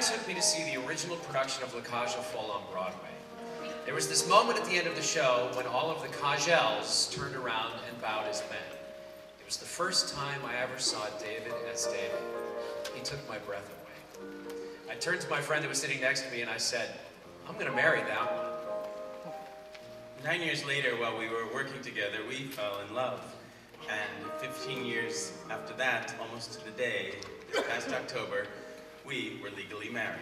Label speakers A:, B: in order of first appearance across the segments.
A: friend took me to see the original production of La Cage aux Folles on Broadway. There was this moment at the end of the show when all of the Cagelles turned around and bowed as men. It was the first time I ever saw David as David. He took my breath away. I turned to my friend that was sitting next to me and I said, I'm going to marry that one.
B: 9 years later, while we were working together, we fell in love. And 15 years after that, almost to the day, this past October, we were legally married.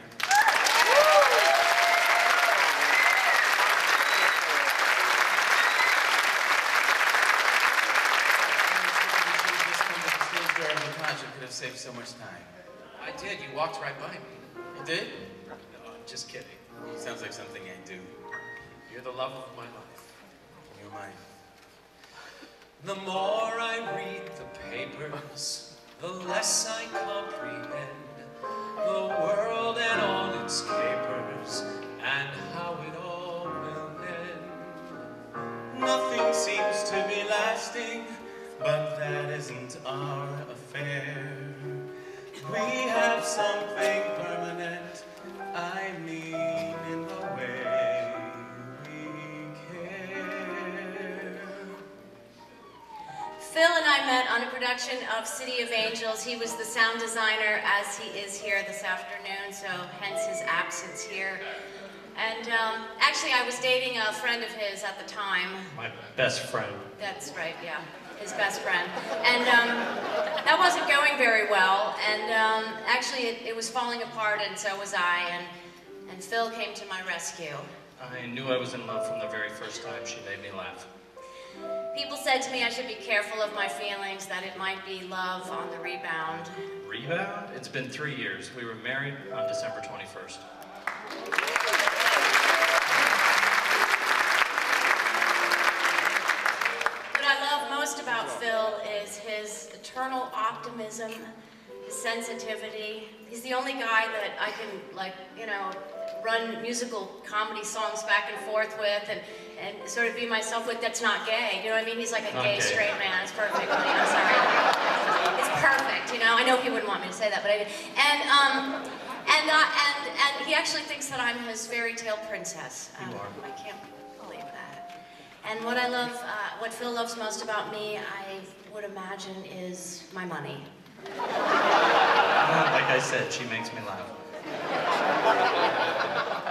B: I could have saved so much time.
A: I did. You walked right by me.
B: You did?
A: No, I'm just kidding.
B: Sounds like something I do.
A: You're the love of my life.
B: You're mine.
A: The more I read the papers, the less I comprehend the world and all its capers, and how it all will end. Nothing seems to be lasting, but that isn't our affair. We have something permanent, I mean in the way we care.
C: Phil and I met on a production of City of Angels. He was the sound designer, as he is here this afternoon, so hence his absence here. And actually I was dating a friend of his at the time.
A: My best friend.
C: That's right, yeah. His best friend. And that wasn't going very well, and actually it was falling apart, and so was I, and Phil came to my rescue.
D: I knew I was in love from the very first time she made me laugh.
C: People said to me I should be careful of my feelings, that it might be love on the rebound.
D: Rebound? It's been 3 years. We were married on December 21st.
C: About Phil is his eternal optimism, his sensitivity. He's the only guy that I can, like, you know, run musical comedy songs back and forth with and sort of be myself with that's not gay. You know what I mean? He's like a gay straight man. It's perfect. I'm sorry. It's perfect, you know? I know he wouldn't want me to say that, but I did. And he actually thinks that I'm his fairy tale princess.
D: You are.
C: I can't believe that. And what I love, what Phil loves most about me, I would imagine, is my money.
D: Like I said, she makes me laugh.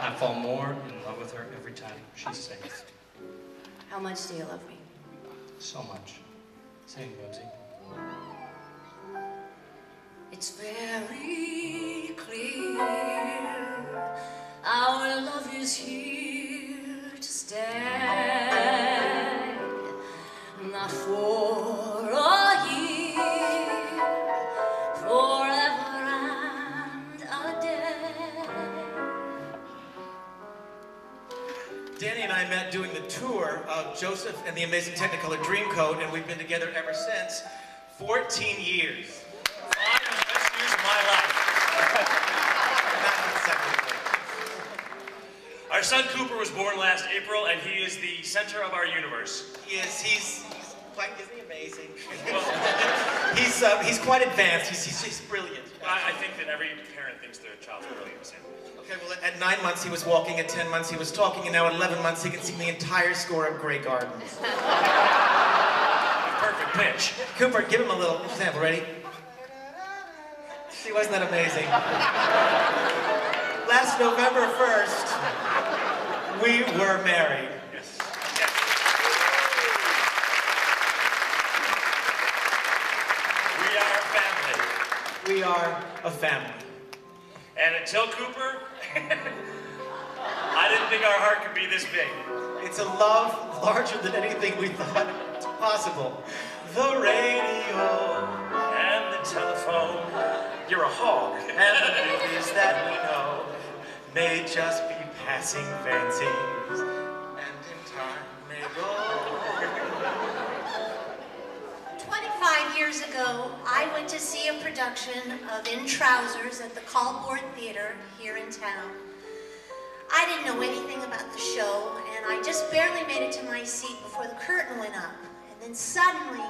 D: I fall more in love with her every time she sings.
C: How much do you love me?
D: So much. Sing, Bubsy.
C: It's very clear our love is here to stay. Not for a year, forever and a day.
E: Danny and I met doing the tour of Joseph and the Amazing Technicolor Dreamcoat, and we've been together ever since. 14 years. 5 of the best years of my life.
F: Our son Cooper was born last April, and he is the center of our universe.
E: He is. He's quite. Isn't he amazing? He's quite advanced. He's just brilliant.
F: I think that every parent thinks their child's brilliant, Sam.
E: Okay, well, at 9 months he was walking, at 10 months he was talking, and now at 11 months he can sing the entire score of Grey Gardens.
F: Perfect pitch.
E: Cooper, give him a little sample. Ready? See, wasn't that amazing? Last November 1st, we were married.
F: Yes. Yes.
E: We are a family.
F: And until Cooper, I didn't think our heart could be this big.
E: It's a love larger than anything we thought possible. The radio
F: and the telephone. You're a hog.
E: And the movies that we know may just be passing fancies, and in time may go.
G: 25 years ago, I went to see a production of In Trousers at the Callboard Theater here in town. I didn't know anything about the show, and I just barely made it to my seat before the curtain went up. And then suddenly,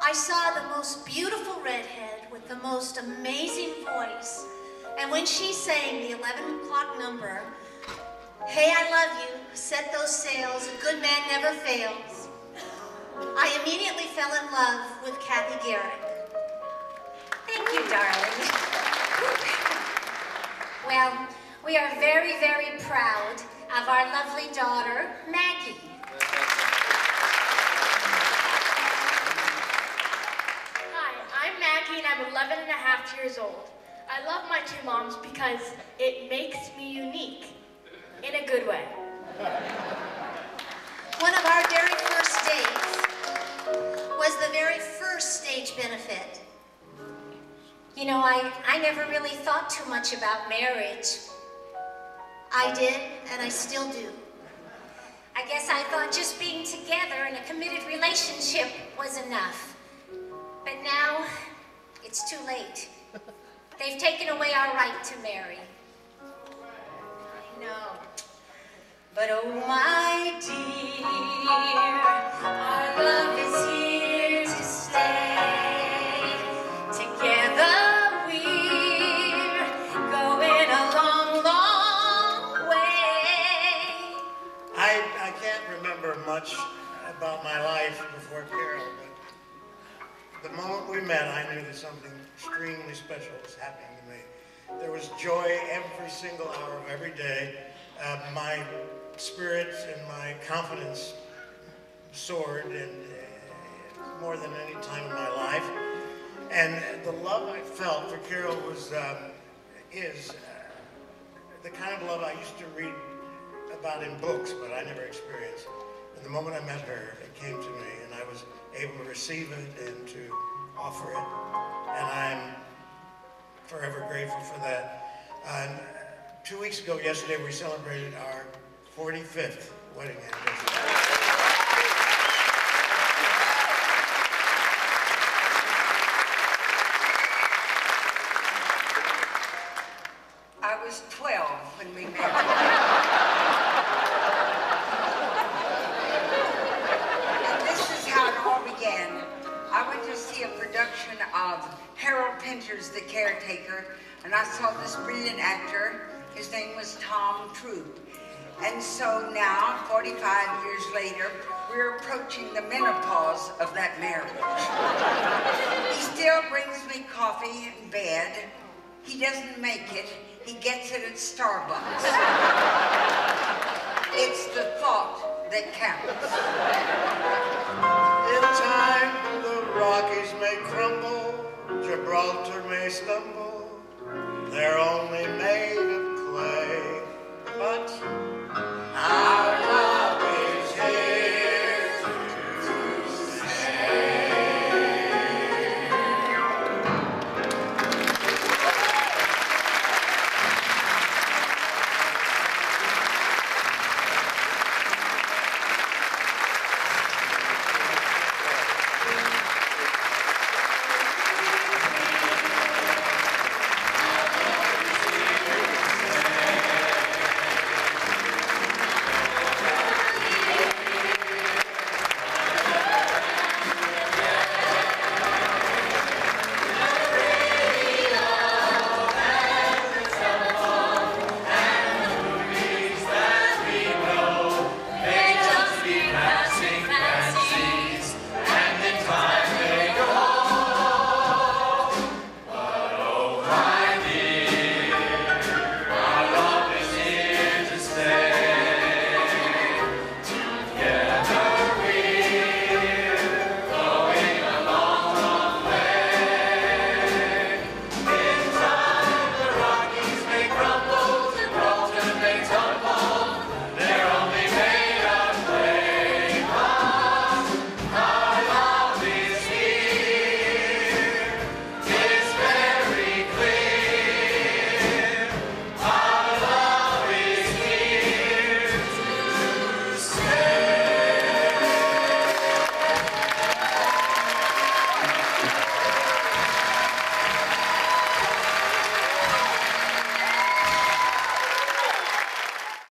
G: I saw the most beautiful redhead with the most amazing voice, And when she sang the 11 o'clock number, "Hey, I love you, set those sails, a good man never fails," I immediately fell in love with Kathy Garrick.
C: Thank you, darling. Well, we are very, very proud of our lovely daughter, Maggie.
H: Hi, I'm Maggie and I'm 11 and a half years old. I love my two moms because it makes me unique, in a good way.
G: One of our very first dates was the very first stage benefit.
C: You know, I never really thought too much about marriage.
G: I did, and I still do.
C: I guess I thought just being together in a committed relationship was enough. But now, it's too late. They've taken away our right to marry.
G: I know.
C: But oh my dear, our love is here to stay. Together we're going a long, long way.
I: I can't remember much about my life before Carole, but the moment we met, I knew that something extremely special was happening to me. There was joy every single hour of every day. My spirit and my confidence soared, and more than any time in my life. And the love I felt for Carole is the kind of love I used to read about in books, but I never experienced. And the moment I met her, it came to me, and I was able to receive it and to offer it. And I'm forever grateful for that. 2 weeks ago, yesterday, we celebrated our 45th wedding anniversary.
J: I was 12 when we met. And this is how it all began. I went to see a production of Harold Pinter's The Caretaker, and I saw this brilliant actor. His name was Troupe. And so now, 45 years later, we're approaching the menopause of that marriage. He still brings me coffee in bed. He doesn't make it. He gets it at Starbucks. It's the thought that counts.
I: In time, the Rockies may crumble, Gibraltar may stumble. They're only made of clay, but